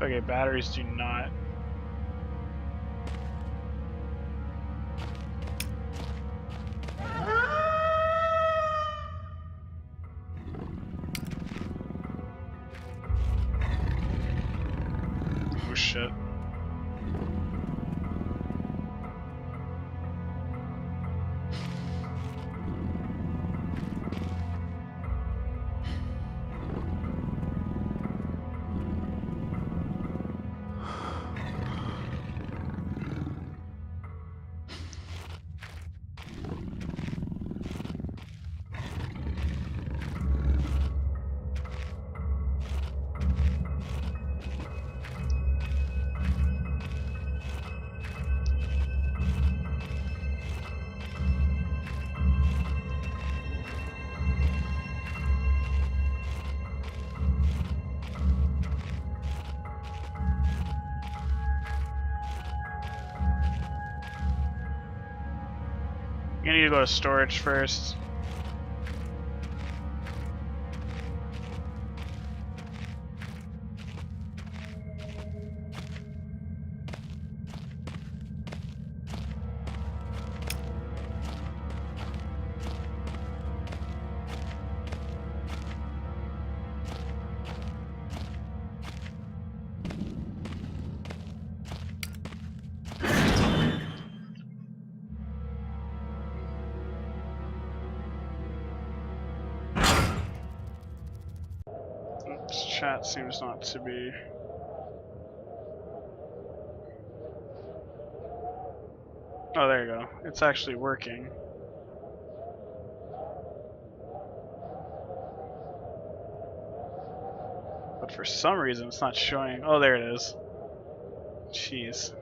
Okay, batteries do not. Oh shit. You need to go to storage first. This chat seems not to be. Oh, there you go. It's actually working. But for some reason, it's not showing. Oh, there it is. Jeez.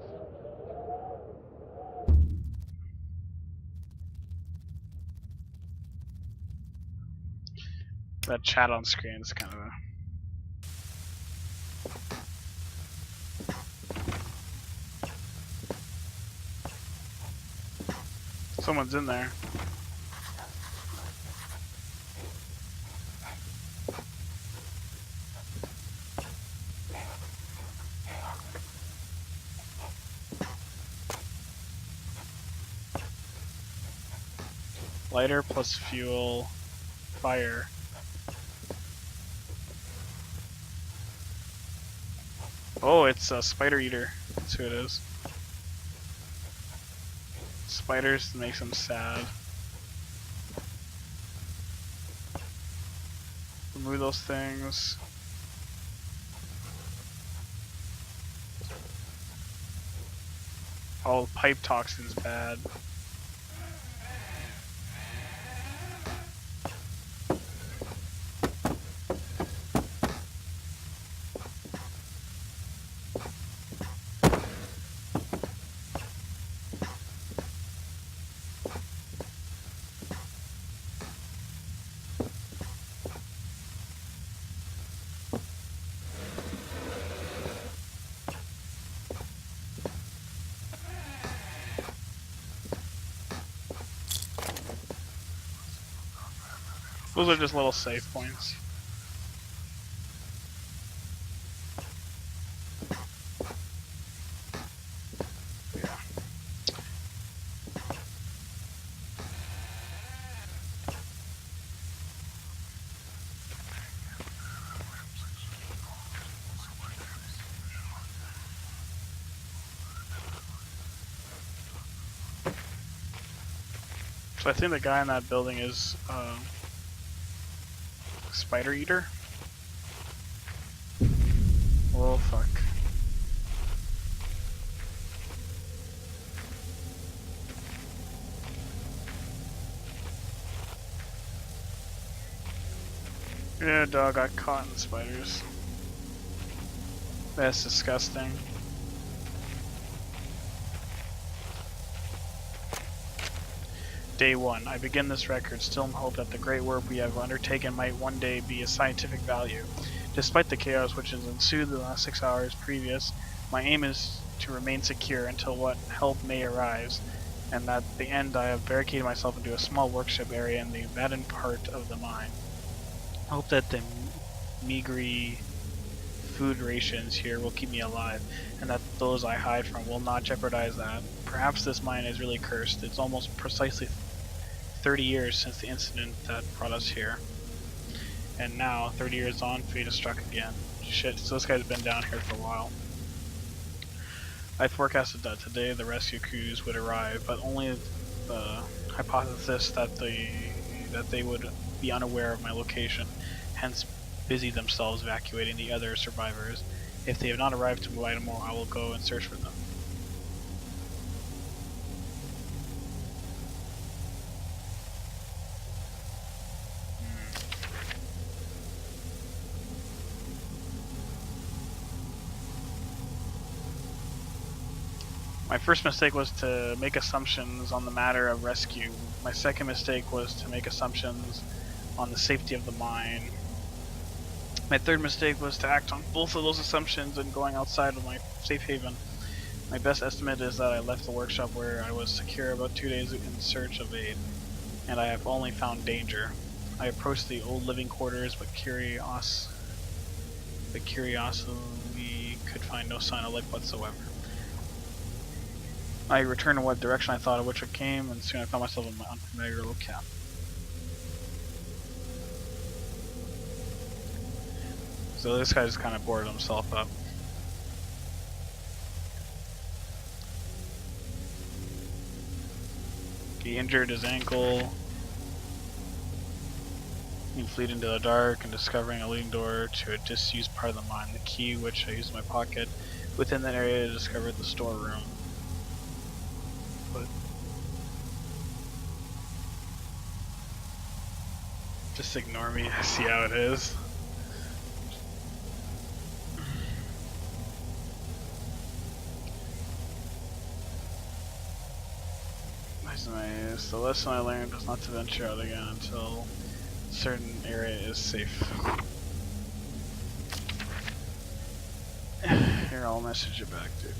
That chat on screen is kind of a. Someone's in there. Lighter plus fuel, fire. Oh, it's a spider eater. That's who it is. Spiders makes them sad. Remove those things. All pipe toxin's bad. Those are just little save points. Yeah. So I think the guy in that building is spider eater. Oh fuck. Yeah, dog got caught in spiders. That's disgusting. Day 1. I begin this record still in hope that the great work we have undertaken might one day be of scientific value. Despite the chaos which has ensued the last 6 hours previous, my aim is to remain secure until what help may arise, and at the end I have barricaded myself into a small workshop area in the abandoned part of the mine. I hope that the meagre food rations here will keep me alive, and that those I hide from will not jeopardize that. Perhaps this mine is really cursed. It's almost precisely 30 years since the incident that brought us here. And now, 30 years on, fate has struck again. Shit, so this guy's been down here for a while. I forecasted that today the rescue crews would arrive, but only the hypothesis that they would be unaware of my location, hence busy themselves evacuating the other survivors. If they have not arrived by tomorrow, I will go and search for them. My first mistake was to make assumptions on the matter of rescue. My second mistake was to make assumptions on the safety of the mine. My third mistake was to act on both of those assumptions and going outside of my safe haven. My best estimate is that I left the workshop where I was secure about 2 days in search of aid, and I have only found danger. I approached the old living quarters, but curiosity could find no sign of life whatsoever. I returned in what direction I thought of which I came, and soon I found myself in my unfamiliar locale. So this guy just kind of boarded himself up. He injured his ankle. He fled into the dark and discovering a leading door to a disused part of the mine. The key, which I used in my pocket, within that area to discover the storeroom. But just ignore me. I see how it is. Nice. The lesson I learned was not to venture out again until a certain area is safe. Here, I'll message you back, dude.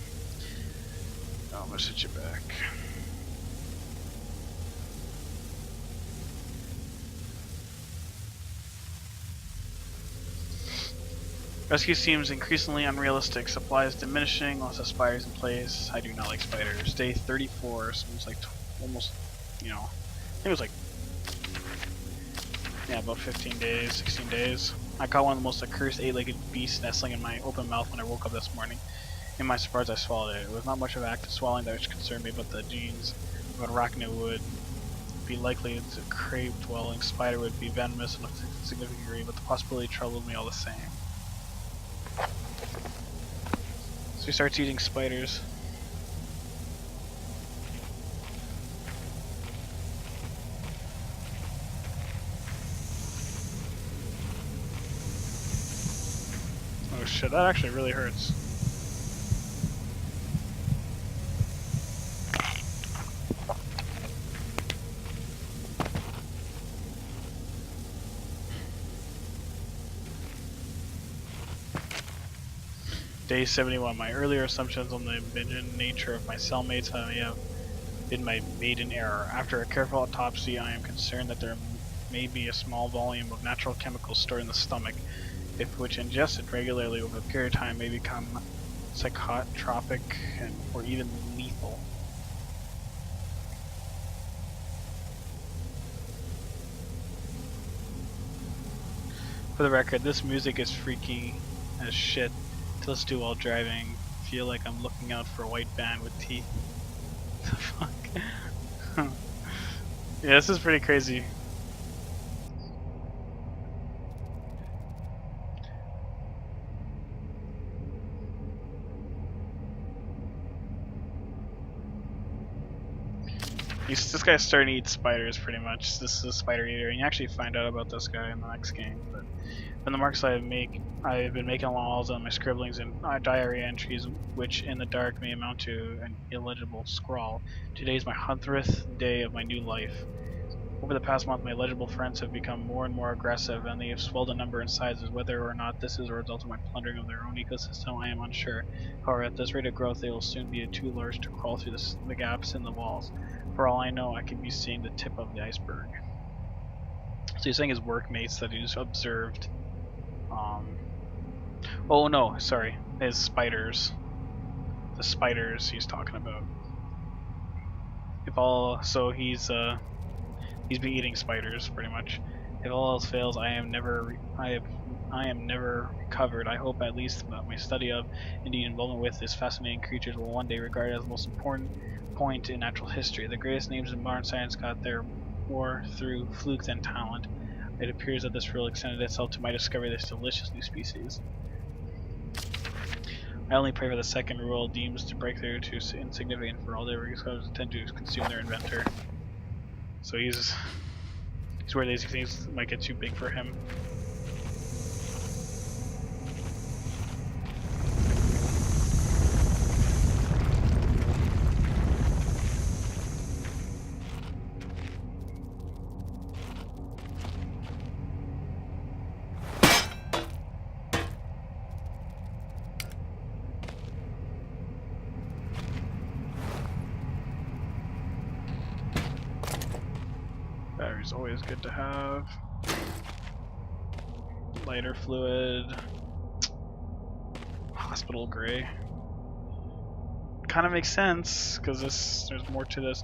I'll message you back. Rescue seems increasingly unrealistic. Supplies diminishing, lots of spiders in place. I do not like spiders. Day 34, so it's like almost, I think it was like, about 15 days, 16 days. I caught one of the most accursed 8-legged beasts nestling in my open mouth when I woke up this morning. In my surprise, I swallowed it. It was not much of an act of swallowing that which concerned me, but the genes of an arachnid would be likely to crave dwelling. Spider would be venomous in a significant degree, but the possibility troubled me all the same. So he starts eating spiders. Oh shit, that actually really hurts. Day 71. My earlier assumptions on the abandoned nature of my cellmates have been my maiden error. After a careful autopsy, I am concerned that there may be a small volume of natural chemicals stored in the stomach, which ingested regularly over a period of time may become psychotropic or even lethal. For the record, this music is freaky as shit to listen to while driving. Feel like I'm looking out for a white van with teeth. The fuck? Yeah, this is pretty crazy. This guy's starting to eat spiders pretty much. This is a spider eater, and you actually find out about this guy in the next game. But from the marks I've been making on walls on my scribblings and diary entries, which in the dark may amount to an illegible scrawl. Today is my 100th day of my new life. Over the past month, my legible friends have become more and more aggressive, and they have swelled in number and sizes. Whether or not this is a result of my plundering of their own ecosystem, I am unsure. However, at this rate of growth, they will soon be too large to crawl through the gaps in the walls. For all I know, I could be seeing the tip of the iceberg. So he's saying his workmates that he's observed Oh no, sorry. His spiders. The spiders he's talking about. So he's been eating spiders pretty much. If all else fails, I am never recovered. I hope at least that my study of, indeed involvement with, these fascinating creatures will one day regard as the most important point in natural history. The greatest names in modern science got there more through fluke than talent. It appears that this rule extended itself to my discovery of this delicious new species. I only pray for the second rule deems to breakthrough too insignificant for all their discoveries tend to consume their inventor. So he's worried these things might get too big for him. Battery's always good to have. Lighter fluid. Hospital gray. Kind of makes sense because there's more to this.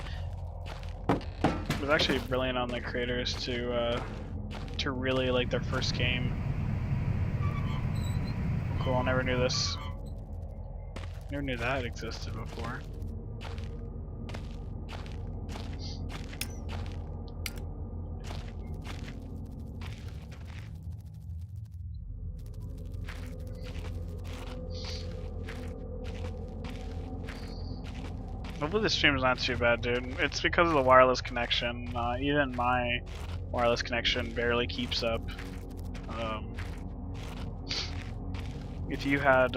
It was actually brilliant on the creators to really like their first game. Cool, I never knew this. Never knew that existed before. Hopefully the stream's not too bad, dude. It's because of the wireless connection. Even my wireless connection barely keeps up. If you had...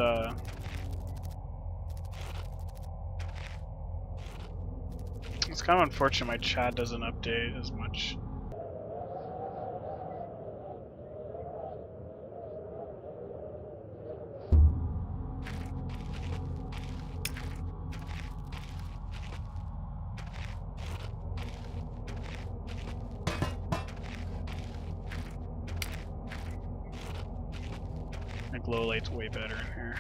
it's kind of unfortunate my chat doesn't update as much. Like low light's way better in here.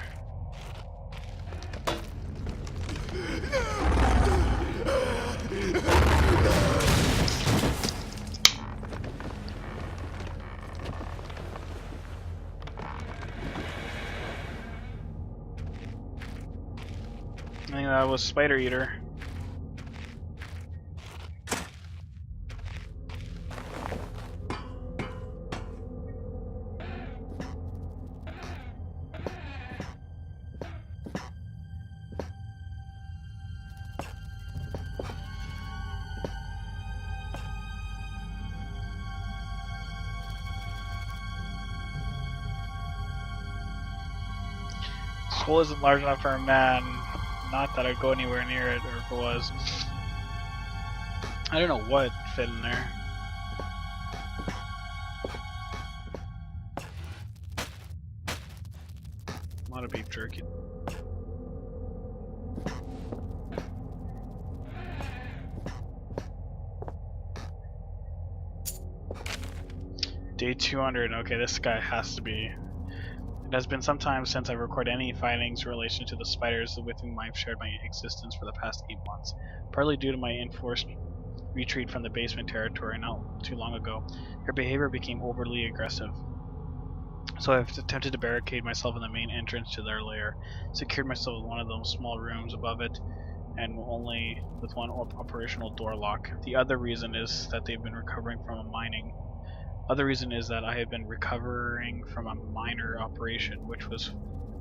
I think that was Spider Eater. Hole isn't large enough for a man. Not that I'd go anywhere near it, or if it was. I don't know what fit in there. A lot of beef jerky. Day 200. Okay, this guy has to be. It has been some time since I've recorded any findings in relation to the spiders with whom I've shared my existence for the past 8 months. Partly due to my enforced retreat from the basement territory not too long ago, her behavior became overly aggressive. So I've attempted to barricade myself in the main entrance to their lair, secured myself in one of those small rooms above it, and only with one operational door lock. The other reason is that they've been recovering from a mining. Other reason is that I have been recovering from a minor operation, which was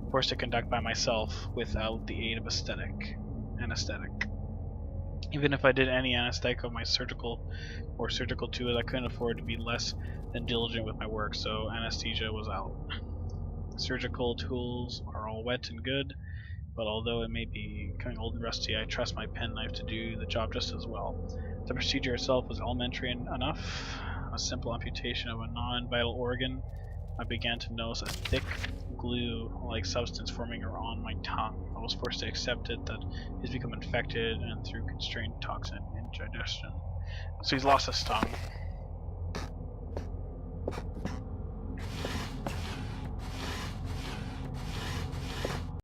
forced to conduct by myself without the aid of anesthetic. Even if I did any anesthetic of my surgical tools, I couldn't afford to be less than diligent with my work, so anesthesia was out. Surgical tools are all wet and good, but although it may be becoming old and rusty, I trust my penknife to do the job just as well. The procedure itself was elementary enough. A simple amputation of a non-vital organ. I began to notice a thick glue-like substance forming on my tongue. I was forced to accept it that he's become infected and through constrained toxin indigestion. So he's lost his tongue.